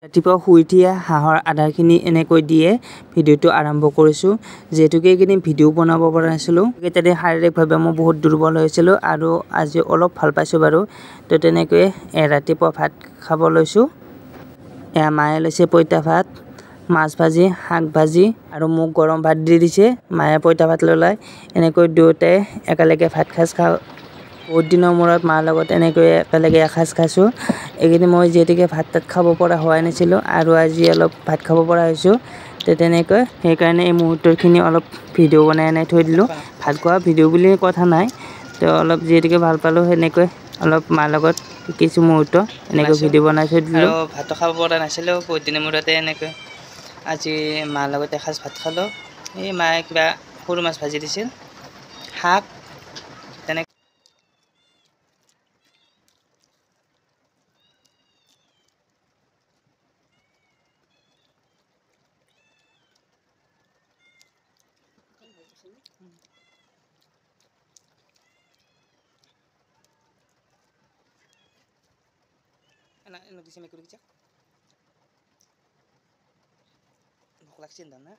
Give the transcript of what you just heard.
ৰাতিপুৱা শুই উঠিয়ে হাঁহৰ আধাৰখিনি এনেকৈ দিয়ে ভিডিঅ'টো আৰম্ভ কৰিছোঁ। যিহেতুকে এইকেইদিন ভিডিঅ' বনাব পৰা নাছিলোঁ, কেইটাদিন শাৰীৰিকভাৱে মই বহুত দুৰ্বল হৈছিলোঁ আৰু আজি অলপ ভাল পাইছোঁ বাৰু। তো তেনেকৈয়ে ৰাতিপুৱা ভাত খাব লৈছোঁ। মায়ে লৈছে পঁইতা ভাত, মাছ ভাজি, শাক ভাজি আৰু মোক গৰম ভাত দি দিছে। মায়ে পঁইতা ভাত ল'লে। এনেকৈ দুয়োটাই একেলগে ভাত সাজ খাওঁ। বহুত দিনৰ মূৰত মাৰ লগত এনেকৈ একেলগে এসাঁজ খাইছোঁ। এইকেইদিন মই যিহেতুকে ভাত তাত খাব পৰা হোৱাই নাছিলোঁ আৰু আজি অলপ ভাত খাব পৰা হৈছোঁ। তো তেনেকৈ সেইকাৰণে এই মুহূৰ্তখিনি অলপ ভিডিঅ' বনাই থৈ দিলোঁ। ভাত খোৱা ভিডিঅ' বুলি কথা নাই, তো অলপ যিহেতুকে ভাল পালোঁ সেনেকৈ অলপ মাৰ লগত কিছু মুহূৰ্ত এনেকৈ ভিডিঅ' বনাই থৈ দিলোঁ। ভাতো খাব পৰা নাছিলোঁ বহুত দিনৰ মূৰতে এনেকৈ আজি মাৰ লগত এসাঁজ ভাত খালোঁ। এই মায়ে কিবা সৰু মাছ ভাজি দিছিল, শাক তেনেকৈ ভোক লাগছে না